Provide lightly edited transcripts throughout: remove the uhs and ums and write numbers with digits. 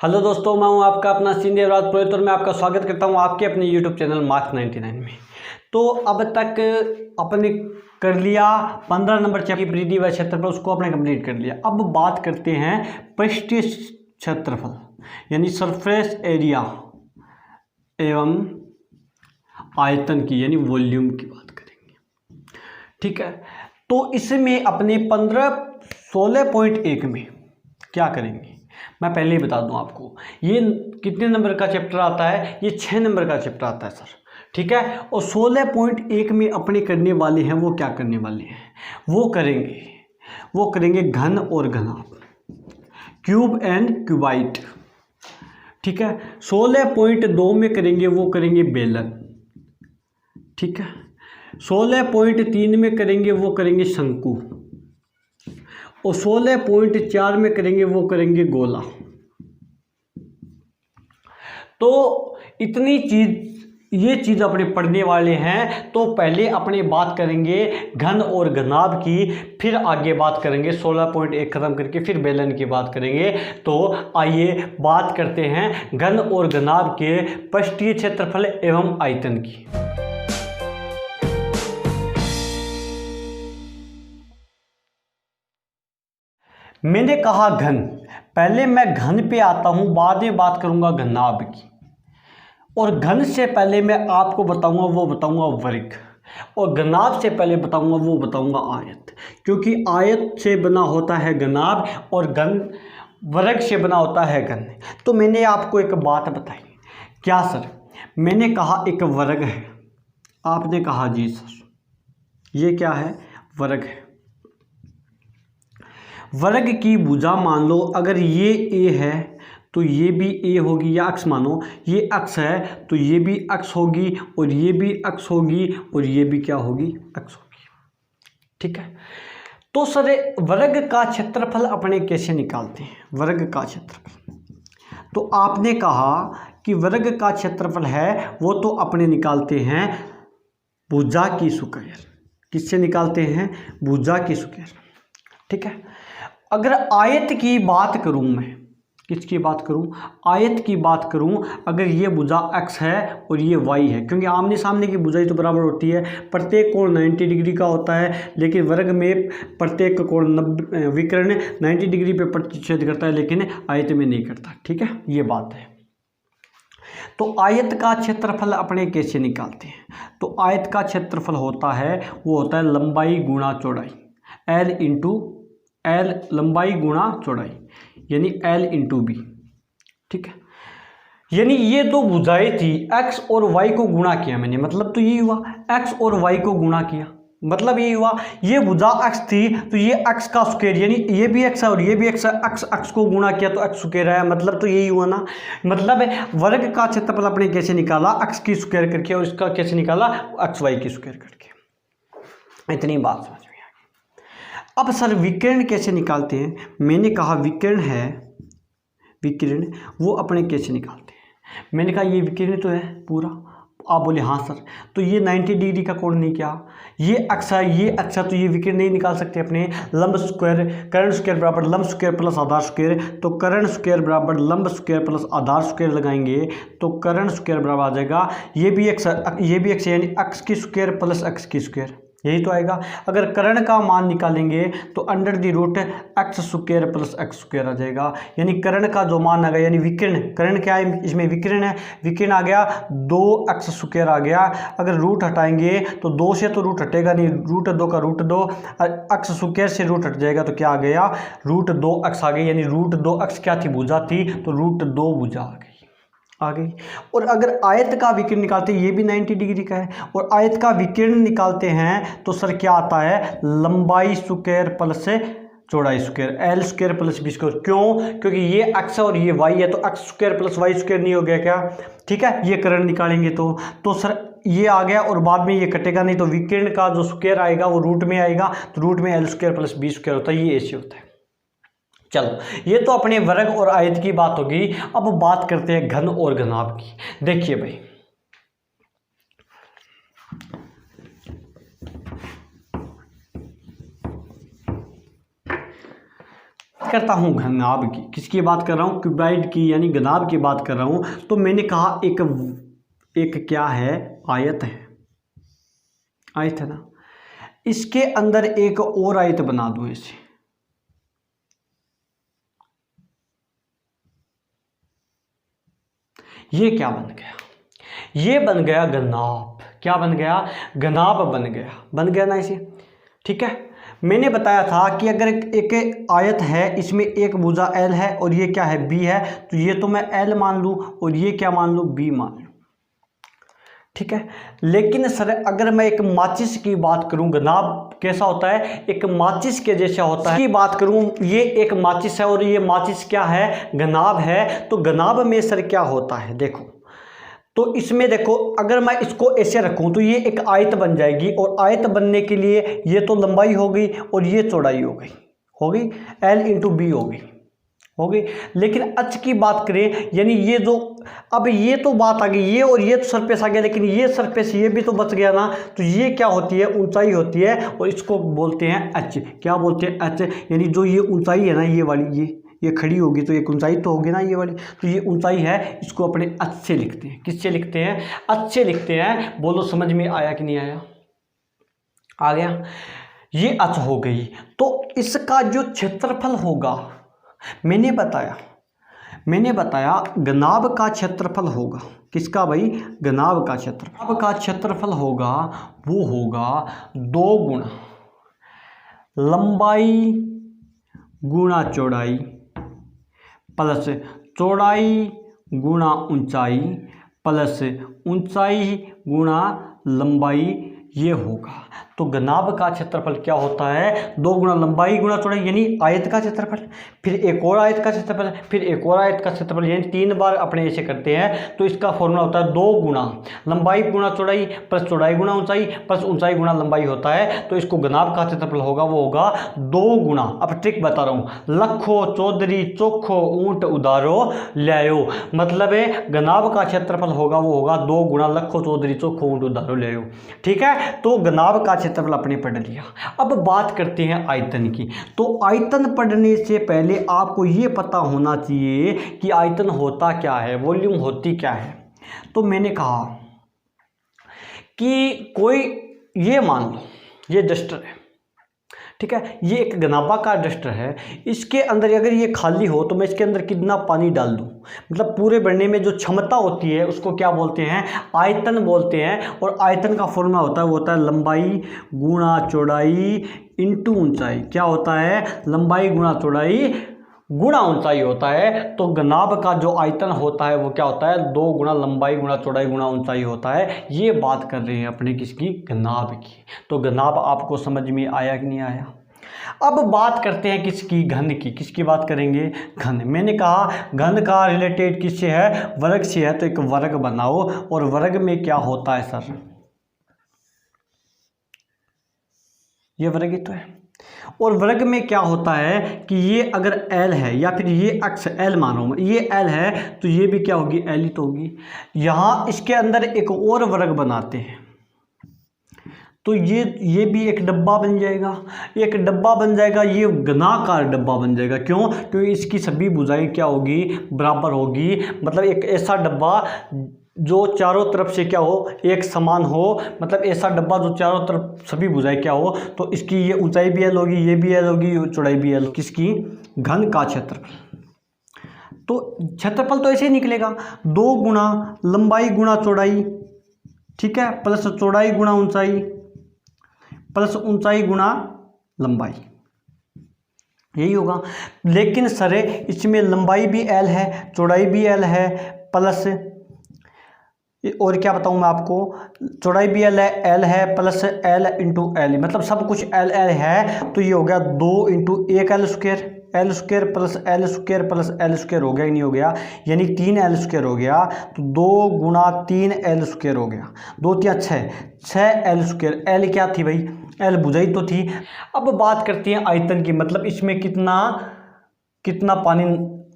Hello दोस्तों, मैं हूं आपका अपना देवराज पुरोहित और मैं आपका स्वागत करता हूं आपके अपने यूट्यूब चैनल मार्क्स 99 में। तो अब तक अपने कर लिया 15 नंबर चैप्टर की परिधि व क्षेत्रफल, उसको आपने कंप्लीट कर लिया। अब बात करते हैं पृष्ठीय क्षेत्रफल यानी सरफेस एरिया एवं आयतन की यानी वॉल्यूम की बात करेंगे। ठीक है, तो इसमें अपने 16.1 में क्या करेंगे मैं पहले ही बता दूं आपको। ये कितने नंबर का चैप्टर आता है? ये 6 नंबर का चैप्टर आता है सर। ठीक है, और 16.1 में अपने करने वाले हैं वो क्या करने वाले हैं, वो करेंगे घन और घनाभ, क्यूब एंड क्यूबाइट। ठीक है, 16.2 में करेंगे वो करेंगे बेलन। ठीक है, 16.3 में करेंगे वो करेंगे शंकु, और 16.4 में करेंगे वो करेंगे गोला। तो इतनी ये चीज़ अपने पढ़ने वाले हैं। तो पहले अपने बात करेंगे घन और घनाभ की, फिर आगे बात करेंगे 16.1 खत्म करके फिर बेलन की बात करेंगे। तो आइए बात करते हैं घन और घनाभ के पृष्ठीय क्षेत्रफल एवं आयतन की। मैंने कहा घन, पहले मैं घन पे आता हूं, बाद में बात करूंगा घनाभ की। और घन से पहले मैं आपको बताऊंगा वर्ग, और घनाभ से पहले बताऊंगा आयत, क्योंकि आयत से बना होता है घनाभ और घन वर्ग से बना होता है घन। तो मैंने आपको एक बात बताई, क्या सर? मैंने कहा एक वर्ग है, आपने कहा जी सर ये क्या है? वर्ग है। वर्ग की भुजा मान लो, अगर ये ए है तो ये भी ए होगी, या अक्ष मानो ये अक्ष है तो ये भी अक्ष होगी, और ये भी अक्ष होगी, और ये भी क्या होगी? अक्ष होगी। ठीक है, तो सर वर्ग का क्षेत्रफल अपने कैसे निकालते हैं? वर्ग का क्षेत्रफल तो आपने कहा कि वर्ग का क्षेत्रफल है वो तो अपने निकालते हैं भुजा की स्क्वायर। किससे निकालते हैं? भुजा की स्क्वायर। ठीक है, अगर आयत की बात करूं, मैं किसकी बात करूं? आयत की बात करूं। अगर ये भुजा x है और ये y है, क्योंकि आमने सामने की भुजाएं तो बराबर होती है, प्रत्येक कोण 90 डिग्री का होता है, लेकिन वर्ग में प्रत्येक कोण विकर्ण 90 डिग्री पे प्रतिच्छेद करता है, लेकिन आयत में नहीं करता। ठीक है, ये बात है। तो आयत का क्षेत्रफल अपने कैसे निकालते हैं? तो आयत का क्षेत्रफल होता है वो होता है लंबाई गुणा चौड़ाई, L इंटू L, लंबाई गुणा चौड़ाई यानी L इंटू बी। ठीक है, यानी ये दो भुजाएं थी, x और y को गुणा किया मैंने, मतलब तो ये हुआ x और y को गुणा किया, मतलब ये हुआ ये भुजा x थी तो ये x का स्क्वायर, यानी ये भी x है और ये भी x है, x को गुणा किया तो x स्क्वायर है, मतलब तो यही हुआ ना। मतलब वर्ग का क्षेत्रफल अपने कैसे निकाला? x की स्क्वायर करके, और इसका कैसे निकाला? x y की स्क्वायर करके। इतनी बात समझ में। अब सर विकिरण कैसे निकालते हैं? मैंने कहा विकिरण है, विकिरण वो अपने कैसे निकालते हैं? मैंने कहा ये विकिरण तो है पूरा। आप बोले हाँ सर, तो ये 90 डिग्री का कोण नहीं, क्या ये अक्ष है, ये अक्ष है, तो ये विकिरण नहीं निकाल सकते अपने? लंब स्क्वायर, कर्ण स्क्वायर बराबर लंब स्क्वायर प्लस आधार स्क्वायर, तो कर्ण स्क्वायर बराबर लंब स्क्वायर प्लस आधार स्क्वायर लगाएंगे तो कर्ण स्क्वायर बराबर आ जाएगा ये भी एक्स, ये भी एक्स, यानी अक्ष की स्क्वायर प्लस अक्ष की स्क्वायर, यही तो आएगा। अगर कर्ण का मान निकालेंगे तो under the root x square plus x square आ जाएगा, यानी कर्ण का जो मान आ गया, यानी विकिरण, कर्ण क्या है इसमें? विकिरण है, विकिरण आ गया 2x स्क्वायर आ गया। अगर रूट हटाएंगे तो 2 से तो रूट हटेगा नहीं, रूट 2 का रूट 2, एक्स स्क्वायर से रूट हट जाएगा तो क्या आ गया? रूट 2x आ गई, यानी रूट 2x क्या थी? भुजा थी, तो रूट 2 भुजा आ गई। और अगर आयत का विकिरण निकालते हैं, ये भी 90 डिग्री का है, और आयत का विकिरण निकालते हैं तो सर क्या आता है? लंबाई स्क्वायर प्लस चौड़ाई square, L square plus B square. क्यों? क्योंकि ये x और ये y है, तो x square plus Y square नहीं हो गया क्या? ठीक है, ये कर्ण निकालेंगे तो सर ये आ गया, और बाद में ये कटेगा नहीं, तो विकिरण का जो स्क्वायर आएगा वो रूट में आएगा, तो रूट में L square plus B square होता है, ये ऐसे होता है। चलो, ये तो अपने वर्ग और आयत की बात होगी। अब बात करते हैं घन और घनाभ की। देखिए भाई, करता हूँ घनाभ की, किसकी बात कर रहा हूँ, क्यूबाइड की यानी घनाभ की बात कर रहा हूँ, तो मैंने कहा एक क्या है, आयत है, आयत है ना, इसके अंदर एक और आयत बना दूं इसे, ये क्या बन गया, ये बन गया घनाभ। क्या बन गया, घनाभ बन गया ना इसे। ठीक है, मैंने बताया था कि अगर एक आयत है, इसमें एक भुजा L है और ये क्या है, B है, तो ये तो मैं L मान लूँ और ये क्या मान लूँ, B मान लूँ। ठीक है, लेकिन सर अगर मैं एक माचिस की बात करूं, घनाभ कैसा होता है, एक माचिस के जैसा होता है, की बात करूं, ये एक माचिस है और ये माचिस क्या है, घनाभ है, तो घनाभ में सर क्या होता है, देखो, तो इसमें देखो अगर मैं इसको ऐसे रखूं तो ये एक आयत बन जाएगी, और आयत बनने के लिए ये तो लंबाई हो गई और ये चौड़ाई हो गई, L इंटू B हो गई। लेकिन अच की बात करें, यानी ये जो, अब ये तो बात आ गई, ये और ये तो सरफेस आ गया, लेकिन ये सरफेस ये भी तो बच गया ना, तो ये क्या होती है, ऊंचाई होती है, और इसको बोलते हैं एच। क्या बोलते हैं, एच, यानी जो ये ऊंचाई है ना, ये वाली, ये खड़ी होगी तो एक ऊंचाई तो होगी ना ये वाली, तो ये ऊंचाई है, इसको अपने एच से लिखते हैं। किससे लिखते हैं, एच से लिखते हैं। बोलो समझ में आया कि नहीं आया, आ गया, ये एच हो गई। तो इसका जो क्षेत्रफल होगा, मैंने बताया घनाभ का क्षेत्रफल होगा, किसका भाई, घनाभ का क्षेत्रफल। घनाभ का क्षेत्रफल होगा, वो होगा 2 गुना लंबाई गुणा चौड़ाई प्लस चौड़ाई गुणा ऊंचाई प्लस ऊंचाई गुणा लंबाई, ये होगा। तो घनाभ का क्षेत्रफल क्या होता है, 2 गुना लंबाई गुणा चौड़ाई यानी आयत का क्षेत्रफल, फिर एक और आयत का क्षेत्रफल, फिर एक और आयत का क्षेत्रफल, यानी 3 बार अपने ऐसे करते हैं। तो इसका फॉर्मूला होता है 2 गुना लंबाई गुणा चौड़ाई प्लस चौड़ाई गुणा ऊंचाई प्लस ऊंचाई गुणा लंबाई होता है। तो इसको घनाभ का क्षेत्रफल होगा, वो होगा 2 गुना, अब ट्रिक बता रहा हूँ, लखो चौधरी चोखो ऊंट उधारो ल्यायो, मतलब है घनाभ का क्षेत्रफल होगा, वो होगा 2 गुना लखो चौधरी चोखो ऊंट उधारो ल्यायो। ठीक है, तो घनाभ का क्षेत्रफल अपने पढ़ लिया। अब बात करते हैं आयतन की। तो आयतन पढ़ने से पहले आपको ये पता होना चाहिए कि आयतन होता क्या है, वॉल्यूम होती क्या है। तो मैंने कहा कि कोई, ये मान लो ये डस्टर है, ठीक है, ये एक घनाभाकार डस्टर है, इसके अंदर अगर ये खाली हो तो मैं इसके अंदर कितना पानी डाल दूं, मतलब पूरे भरने में जो क्षमता होती है उसको क्या बोलते हैं, आयतन बोलते हैं। और आयतन का फॉर्मूला होता है, वो होता है लंबाई गुणा चौड़ाई इंटू ऊंचाई। क्या होता है, लंबाई गुणा चौड़ाई गुणा ऊंचाई होता है। तो घनाभ का जो आयतन होता है वो क्या होता है, 2 गुना लंबाई गुणा चौड़ाई गुणा ऊंचाई होता है। ये बात कर रहे हैं अपने किसकी, घनाभ की। तो घनाभ आपको समझ में आया कि नहीं आया। अब बात करते हैं किसकी, घन की। किसकी बात करेंगे, घन। मैंने कहा घन का रिलेटेड किससे है, वर्ग से है। तो एक वर्ग बनाओ, और वर्ग में क्या होता है सर, ये वर्ग ही तो है। और वर्ग में क्या होता है कि ये अगर L है, या फिर ये अक्ष L मानो, ये L है, तो ये भी क्या होगी, L ही तो होगी। यहाँ इसके अंदर एक और वर्ग बनाते हैं, तो ये भी एक डब्बा बन जाएगा, एक डब्बा बन जाएगा, ये घनाकार डब्बा बन जाएगा। क्यों, क्योंकि इसकी सभी भुजाएं क्या होगी, बराबर होगी। मतलब एक ऐसा डब्बा जो चारों तरफ से क्या हो, एक समान हो, मतलब ऐसा डब्बा जो चारों तरफ सभी भुजाएं क्या हो, तो इसकी ये ऊंचाई भी L होगी, ये भी L होगी, चौड़ाई भी L होगी। किसकी, घन का क्षेत्रफल। तो क्षेत्रफल तो ऐसे ही निकलेगा, 2 गुना लंबाई गुणा चौड़ाई, ठीक है, प्लस चौड़ाई गुणा ऊंचाई प्लस ऊंचाई गुणा लंबाई, यही होगा। लेकिन सर इसमें लंबाई भी L है, चौड़ाई भी L है, प्लस और क्या बताऊं मैं आपको, चौड़ाई भी L है प्लस L इंटू L, मतलब सब कुछ L है। तो ये हो गया 2 into 1 L square plus L square plus L square हो गया कि नहीं हो गया, यानी 3 L स्क्वायर हो गया। तो 2 गुना 3 L स्क्वायर हो गया, 2 3 6 L स्क्वायर। L क्या थी भाई, L भुजाई तो थी। अब बात करते हैं आयतन की, मतलब इसमें कितना पानी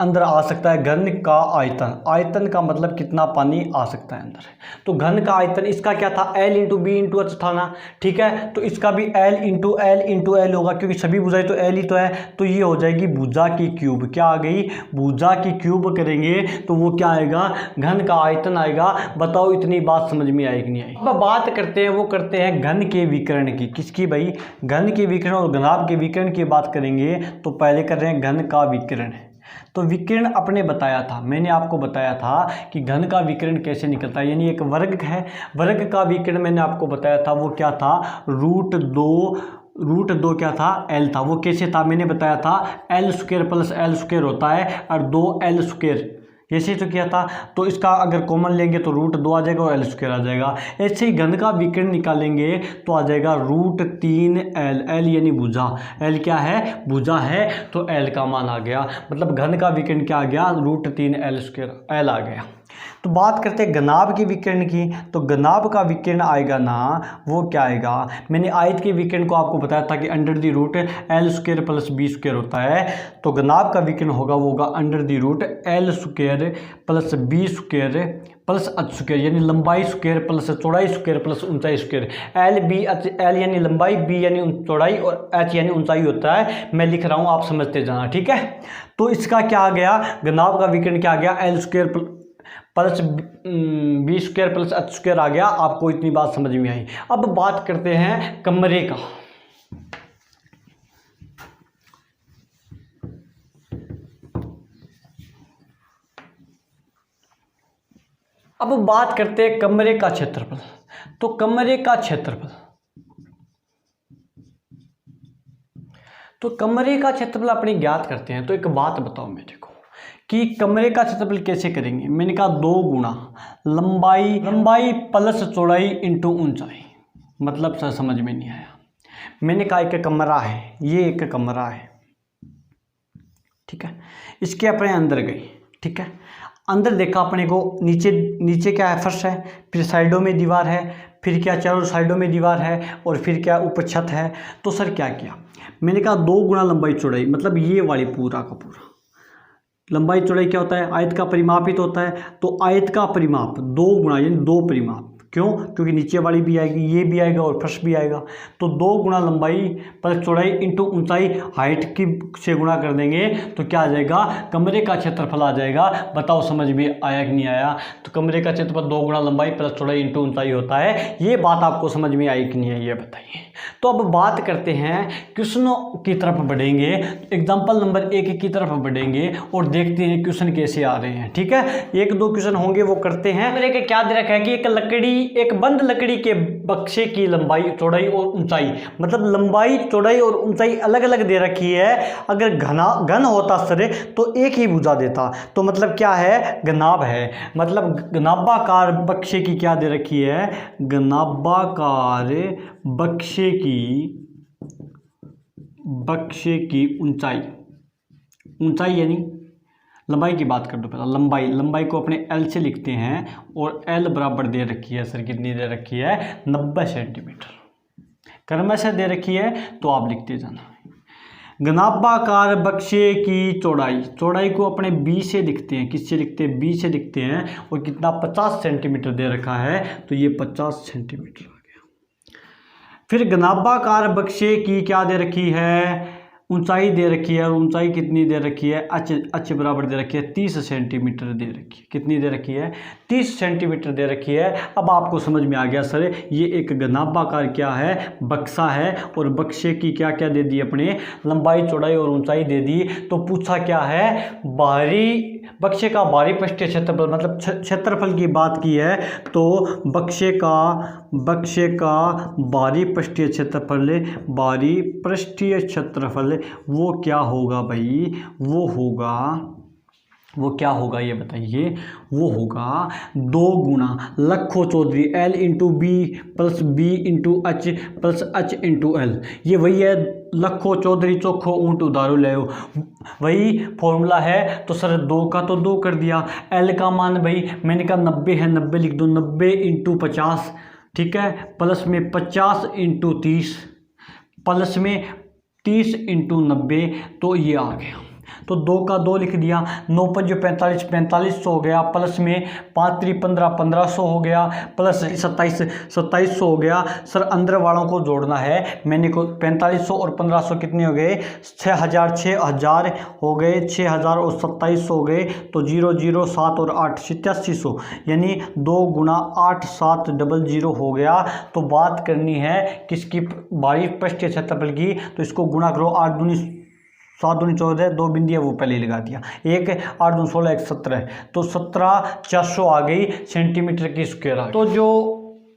अंदर आ सकता है घन का आयतन। आयतन का मतलब कितना पानी आ सकता है अंदर। तो घन का आयतन इसका क्या था, L into B into H था ना, ठीक है। तो इसका भी L इंटू एल होगा, क्योंकि सभी भुजाएं तो L ही तो है। तो ये हो जाएगी भुजा की क्यूब। क्या आ गई, भुजा की क्यूब करेंगे तो वो क्या आएगा, घन का आयतन आएगा। बताओ इतनी बात समझ में आई कि नहीं आई। अब बात करते हैं, वो करते हैं घन के विकर्ण की। किसकी भाई, घन के विकर्ण और घनाभ के विकर्ण की बात करेंगे। तो पहले कर रहे हैं घन का विकर्ण। तो विकिरण अपने बताया था, मैंने आपको बताया था कि घन का विकिरण कैसे निकलता है, यानी एक वर्ग है, वर्ग का विकिरण मैंने आपको बताया था वो क्या था, रूट दो क्या था, एल था। वो कैसे था मैंने बताया था, L square plus L square होता है और 2l स्क्वायर, ऐसे तो किया था। तो इसका अगर कॉमन लेंगे तो रूट 2 आ जाएगा और एल स्क्वायर आ जाएगा। ऐसे ही घन का विकर्ण निकालेंगे तो आ जाएगा रूट 3l। एल यानी भुजा, एल क्या है, भुजा है, तो एल का मान आ गया। मतलब घन का विकर्ण क्या आ गया, रूट 3l स्क्वायर, एल आ गया। तो बात करते हैं घनाभ के विकर्ण की। तो घनाभ का विकर्ण आएगा ना, वो क्या आएगा, मैंने आयत के विकर्ण को आपको बताया था कि under the root L square plus B square होता है। तो घनाभ का विकर्ण होगा वो होगा under the root L square plus B square plus H square, यानी लंबाई स्क्वायर प्लस चौड़ाई स्क्वायर प्लस ऊंचाई square. L B H, L यानी लंबाई, बी यानी चौड़ाई और एच यानी ऊंचाई होता है। मैं लिख रहा हूँ, आप समझते जाना, ठीक है। तो इसका क्या आ गया, घनाभ का विकर्ण क्या आ गया, l square plus B square plus H square आ गया। आपको इतनी बात समझ में आई। अब बात करते हैं कमरे का। अब बात करते हैं कमरे का क्षेत्रफल। तो कमरे का क्षेत्रफल, तो कमरे का क्षेत्रफल अपने ज्ञात करते हैं। तो एक बात बताओ मेरे को कि कमरे का क्षेत्रफल कैसे करेंगे। मैंने कहा 2 गुना लंबाई प्लस चौड़ाई इंटू ऊंचाई। मतलब सर समझ में नहीं आया। मैंने कहा एक कमरा है, ये एक कमरा है, ठीक है। इसके अपने अंदर गई, ठीक है। अंदर देखा अपने को, नीचे क्या है, फर्श है, फिर साइडों में दीवार है, फिर क्या चारों साइडों में दीवार है, और फिर क्या ऊपर छत है। तो सर क्या किया, मैंने कहा 2 गुना लंबाई चौड़ाई, मतलब ये वाली पूरा का पूरा। लंबाई चौड़ाई क्या होता है, आयत का परिमाप ही तो होता है। तो आयत का परिमाप 2 गुना, यानी 2 परिमाप। क्यों, क्योंकि नीचे वाली भी आएगी, ये भी आएगा और फर्श भी आएगा। तो 2 गुना लंबाई प्लस चौड़ाई इंटू ऊंचाई, हाइट की से गुणा कर देंगे तो क्या आ जाएगा, कमरे का क्षेत्रफल आ जाएगा। बताओ समझ में आया कि नहीं आया। तो कमरे का क्षेत्रफल 2 गुना लंबाई प्लस चौड़ाई इंटू ऊंचाई होता है। ये बात आपको समझ में आई कि नहीं आई, ये बताइए। तो अब बात करते हैं क्वेश्चनों की तरफ बढ़ेंगे, एग्जाम्पल नंबर 1 की तरफ बढ़ेंगे और देखते हैं क्वेश्चन कैसे आ रहे हैं, ठीक है। 1-2 क्वेश्चन होंगे वो करते हैं। मेरे के क्या दे रखा है कि एक बंद लकड़ी के बक्से की लंबाई चौड़ाई और ऊंचाई, मतलब लंबाई चौड़ाई और ऊंचाई अलग अलग दे रखी है। अगर घन होता सर तो एक ही भुजा देता। तो मतलब क्या है, घनाभ है, मतलब घनाभाकार बक्से की क्या दे रखी है, घनाभाकार बक्से की ऊंचाई यानी लंबाई की बात कर दो पहला। लंबाई को अपने L से लिखते हैं और L बराबर दे रखी है सर, कितनी दे रखी है, 90 सेंटीमीटर। क्रमशः दे रखी है तो आप लिखते जाना। घनाभाकार बक्से की चौड़ाई को अपने B से लिखते हैं, किससे लिखते हैं, B से लिखते हैं। और कितना, 50 सेंटीमीटर दे रखा है, तो ये 50 सेंटीमीटर आ गया। फिर घनाभाकार बक्से की क्या दे रखी है, ऊंचाई दे रखी है, और ऊंचाई कितनी दे रखी है, h बराबर दे रखी है 30 सेंटीमीटर दे रखी है। कितनी दे रखी है, 30 सेंटीमीटर दे रखी है। अब आपको समझ में आ गया सर, ये एक घनाभाकार क्या है, बक्सा है, और बक्से की क्या क्या दे दी अपने, लंबाई चौड़ाई और ऊंचाई दे दी। तो पूछा क्या है, बक्से का बाहरी पृष्ठीय क्षेत्रफल, मतलब क्षेत्रफल की बात की है। तो बक्से का बाहरी पृष्ठीय क्षेत्रफल वो क्या होगा भाई, वो क्या होगा ये बताइए। वो होगा 2 गुना लखो चौधरी L into b plus b into h plus h into l. ये वही है, लखो चौधरी चोखो ऊँट उधारो ले, वही फॉर्मूला है। तो सर 2 का तो 2 कर दिया। L का मान भाई मैंने कहा 90 है, 90 लिख दो, 90 इंटू 50, ठीक है, प्लस में 50 इंटू 30, प्लस में 30 इंटू 90, तो ये आ गया। तो 2 का 2 लिख दिया, 9 5 45 4500 हो गया, प्लस में 5 3 15 1500 हो गया, प्लस 27 2700 हो गया। सर अंदर वालों को जोड़ना है, मैंने को 4500 और 1500 कितने हो गए, 6000 6000 हो गए, 6000 और 2700 हो गए, तो 0 0 7 और 8 8700, यानी 2 गुना 8 7 00 हो गया। तो बात करनी है किसकी, बाहरी पृष्ठीय क्षेत्रफल की, तो इसको गुणा करो, 8 दूनी 7 दूनी 14, 2 बिंदियाँ वो पहले ही लगा दिया, 1 8 दूनी 16 1 17, तो 17,400 आ गई सेंटीमीटर की स्क्वायर आ गई। तो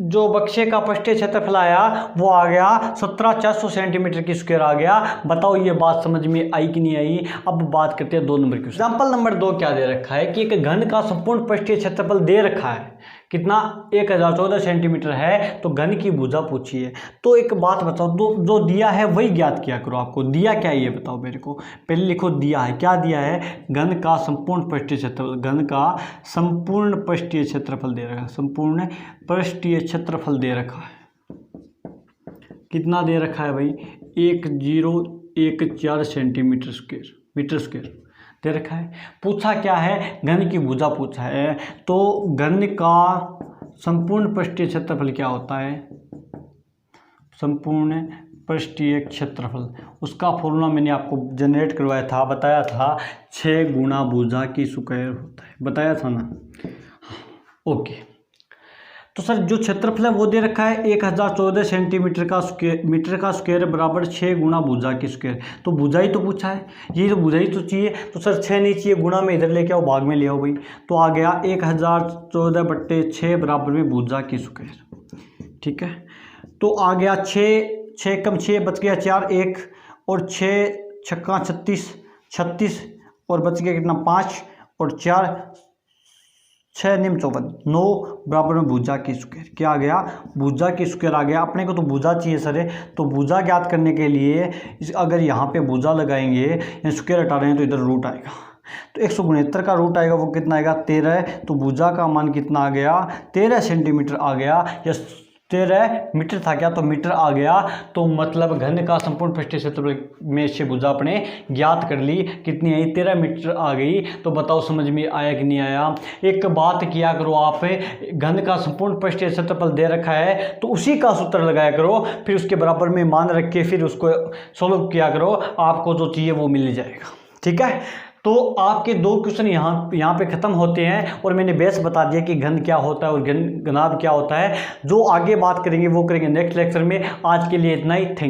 जो बक्से का पृष्ठीय क्षेत्रफल आया वो आ गया 17,400 सेंटीमीटर की स्क्वायर आ गया। बताओ ये बात समझ में आई कि नहीं आई। अब बात करते हैं 2 नंबर की। एग्जाम्पल नंबर 2 क्या दे रखा है कि एक घन का संपूर्ण पृष्ठीय क्षेत्रफल दे रखा है, कितना 1014 सेंटीमीटर है, तो घन की भुजा पूछी है। तो एक बात बताओ, जो दिया है वही ज्ञात किया करो। आपको दिया क्या है ये बताओ मेरे को, पहले लिखो दिया है, क्या दिया है, घन का संपूर्ण पृष्ठीय क्षेत्रफल, घन का संपूर्ण पृष्ठीय क्षेत्रफल दे रखा है, संपूर्ण पृष्ठीय क्षेत्रफल दे रखा है, कितना दे रखा है भाई, 1014 सेंटीमीटर स्क्वायर, मीटर स्क्वायर दे रखा है। पूछा क्या है, घन की भुजा पूछा है। तो घन का संपूर्ण पृष्ठीय क्षेत्रफल क्या होता है, संपूर्ण पृष्ठीय क्षेत्रफल, उसका फॉर्मूला मैंने आपको जनरेट करवाया था, बताया था 6 गुना भुजा की स्क्वायर होता है, बताया था ना। ओके, तो सर जो क्षेत्रफल है वो दे रखा है 1014 सेंटीमीटर का स्क्वायर, मीटर का स्क्वायर बराबर 6 गुना भुजा की स्क्वायर। तो भुजा ही तो पूछा है, ये तो भुजा ही तो चाहिए। तो सर 6 नहीं चाहिए, गुणा में इधर लेके आओ, भाग में ले आओ भाई। तो आ गया 1014/6 बराबर में भुजा की स्क्वायर। ठीक है, तो आ गया 6 कम 6 बच गया 4 1 और 6 छक्का 36 और बच गया कितना 5 और 4 6 निम 54 9 बराबर में भुजा की स्क्वायर। क्या आ गया, भुजा की स्क्वायर आ गया। अपने को तो भुजा चाहिए सर, तो भुजा ज्ञात करने के लिए अगर यहाँ पे भुजा लगाएंगे या स्क्वायर हटा रहे हैं तो इधर रूट आएगा, तो 169 का रूट आएगा, वो कितना आएगा 13। तो भुजा का मान कितना आ गया 13 सेंटीमीटर आ गया, या 13 मीटर था क्या, तो मीटर आ गया। तो मतलब घन का संपूर्ण पृष्ठीय क्षेत्रफल में से भुजा अपने ज्ञात कर ली, कितनी आई 13 मीटर आ गई। तो बताओ समझ में आया कि नहीं आया। एक बात किया करो आप, घन का संपूर्ण पृष्ठीय क्षेत्रफल दे रखा है तो उसी का सूत्र लगाया करो, फिर उसके बराबर में मान रख के फिर उसको सोल्व किया करो, आपको जो चाहिए वो मिल जाएगा। ठीक है, तो आपके 2 क्वेश्चन यहाँ पे ख़त्म होते हैं, और मैंने बेस बता दिया कि घन क्या होता है और घनाभ क्या होता है। जो आगे बात करेंगे वो करेंगे नेक्स्ट लेक्चर में। आज के लिए इतना ही, थैंक यू।